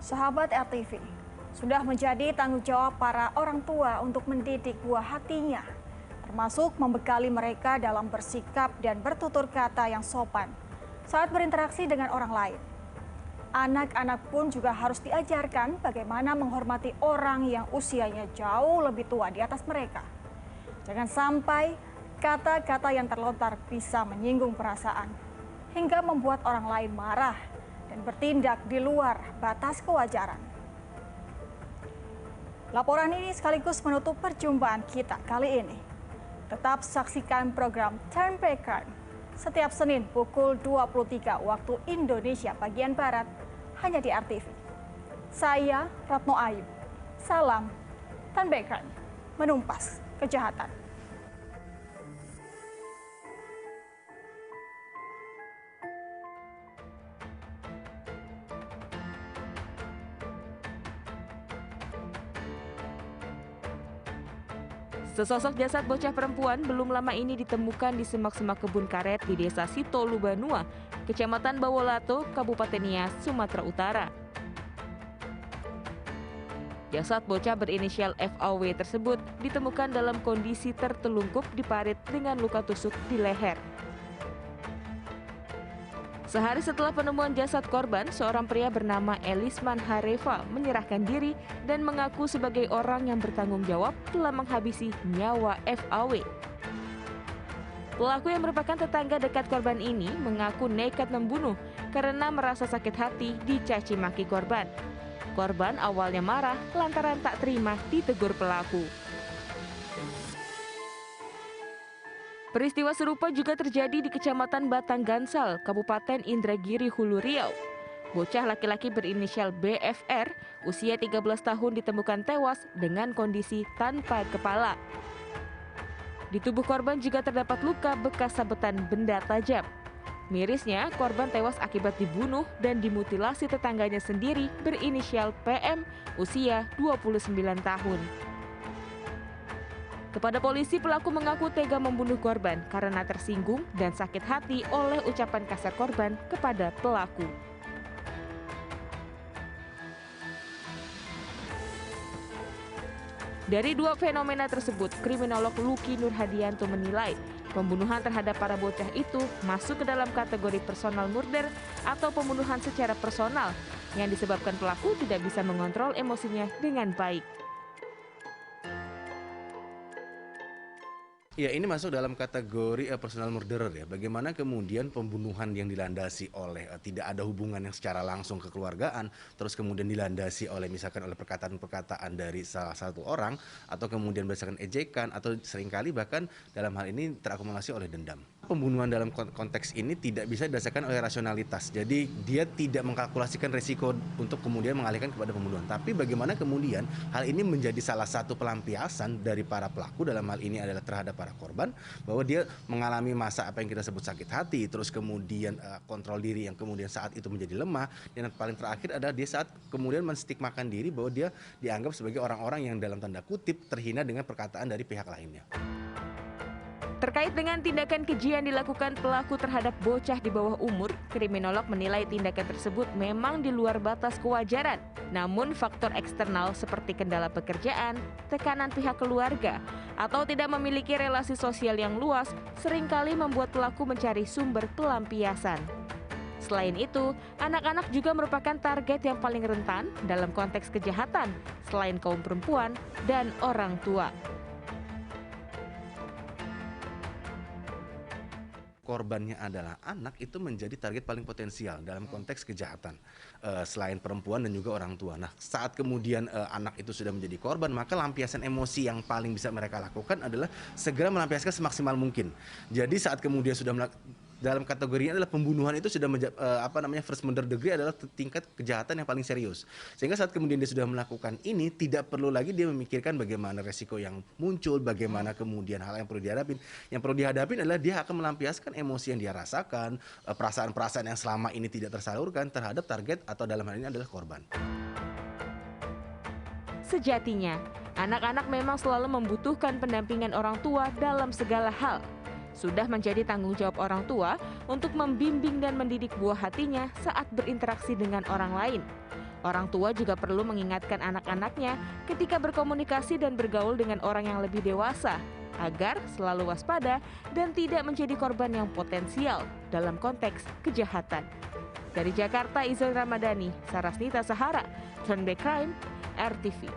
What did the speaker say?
Sahabat RTV, sudah menjadi tanggung jawab para orang tua untuk mendidik buah hatinya, termasuk membekali mereka dalam bersikap dan bertutur kata yang sopan saat berinteraksi dengan orang lain. Anak-anak pun juga harus diajarkan bagaimana menghormati orang yang usianya jauh lebih tua di atas mereka. Jangan sampai kata-kata yang terlontar bisa menyinggung perasaan hingga membuat orang lain marah dan bertindak di luar batas kewajaran. Laporan ini sekaligus menutup perjumpaan kita kali ini. Tetap saksikan program Turn Back Crime setiap Senin pukul 23 waktu Indonesia bagian Barat hanya di RTV. Saya Ratno Ayub. Salam Turn Back Crime, menumpas kejahatan. Sesosok jasad bocah perempuan belum lama ini ditemukan di semak-semak kebun karet di Desa Sitolubanua, Kecamatan Bawolato, Kabupaten Nias, Sumatera Utara. Jasad bocah berinisial FAW tersebut ditemukan dalam kondisi tertelungkup di parit dengan luka tusuk di leher. Sehari setelah penemuan jasad korban, seorang pria bernama Elisman Hareva menyerahkan diri dan mengaku sebagai orang yang bertanggung jawab telah menghabisi nyawa FAW. Pelaku yang merupakan tetangga dekat korban ini mengaku nekat membunuh karena merasa sakit hati dicaci maki korban. Korban awalnya marah lantaran tak terima ditegur pelaku. Peristiwa serupa juga terjadi di Kecamatan Batanggansal, Kabupaten Indragiri, Hulu Riau. Bocah laki-laki berinisial BFR, usia 13 tahun ditemukan tewas dengan kondisi tanpa kepala. Di tubuh korban juga terdapat luka bekas sabetan benda tajam. Mirisnya, korban tewas akibat dibunuh dan dimutilasi tetangganya sendiri berinisial PM, usia 29 tahun. Kepada polisi, pelaku mengaku tega membunuh korban karena tersinggung dan sakit hati oleh ucapan kasar korban kepada pelaku. Dari dua fenomena tersebut, kriminolog Luki Nurhadianto menilai pembunuhan terhadap para bocah itu masuk ke dalam kategori personal murder atau pembunuhan secara personal yang disebabkan pelaku tidak bisa mengontrol emosinya dengan baik. Ya, ini masuk dalam kategori personal murderer ya. Bagaimana kemudian pembunuhan yang dilandasi oleh tidak ada hubungan yang secara langsung kekeluargaan, terus kemudian dilandasi oleh misalkan oleh perkataan-perkataan dari salah satu orang, atau kemudian berdasarkan ejekan, atau seringkali bahkan dalam hal ini terakumulasi oleh dendam. Pembunuhan dalam konteks ini tidak bisa didasarkan oleh rasionalitas. Jadi dia tidak mengkalkulasikan resiko untuk kemudian mengalihkan kepada pembunuhan. Tapi bagaimana kemudian hal ini menjadi salah satu pelampiasan dari para pelaku, dalam hal ini adalah terhadap para korban, bahwa dia mengalami masa apa yang kita sebut sakit hati, terus kemudian kontrol diri yang kemudian saat itu menjadi lemah, dan yang paling terakhir adalah dia saat kemudian menstigmakan diri bahwa dia dianggap sebagai orang-orang yang dalam tanda kutip terhina dengan perkataan dari pihak lainnya. Terkait dengan tindakan keji yang dilakukan pelaku terhadap bocah di bawah umur, kriminolog menilai tindakan tersebut memang di luar batas kewajaran. Namun faktor eksternal seperti kendala pekerjaan, tekanan pihak keluarga, atau tidak memiliki relasi sosial yang luas seringkali membuat pelaku mencari sumber pelampiasan. Selain itu, anak-anak juga merupakan target yang paling rentan dalam konteks kejahatan, selain kaum perempuan dan orang tua. Korbannya adalah anak, itu menjadi target paling potensial dalam konteks kejahatan, selain perempuan dan juga orang tua. Nah, saat kemudian anak itu sudah menjadi korban, maka lampiasan emosi yang paling bisa mereka lakukan adalah segera melampiaskan semaksimal mungkin. Jadi saat kemudian sudah dalam kategorinya adalah pembunuhan, itu sudah first murder degree adalah tingkat kejahatan yang paling serius. Sehingga saat kemudian dia sudah melakukan ini, tidak perlu lagi dia memikirkan bagaimana resiko yang muncul, bagaimana kemudian hal yang perlu dihadapin. Yang perlu dihadapin adalah dia akan melampiaskan emosi yang dia rasakan, perasaan-perasaan yang selama ini tidak tersalurkan terhadap target atau dalam hal ini adalah korban. Sejatinya, anak-anak memang selalu membutuhkan pendampingan orang tua dalam segala hal. Sudah menjadi tanggung jawab orang tua untuk membimbing dan mendidik buah hatinya saat berinteraksi dengan orang lain. Orang tua juga perlu mengingatkan anak-anaknya ketika berkomunikasi dan bergaul dengan orang yang lebih dewasa, agar selalu waspada dan tidak menjadi korban yang potensial dalam konteks kejahatan. Dari Jakarta, Izal Ramadhani, Sarasnita Sahara, Turn Back Crime, RTV.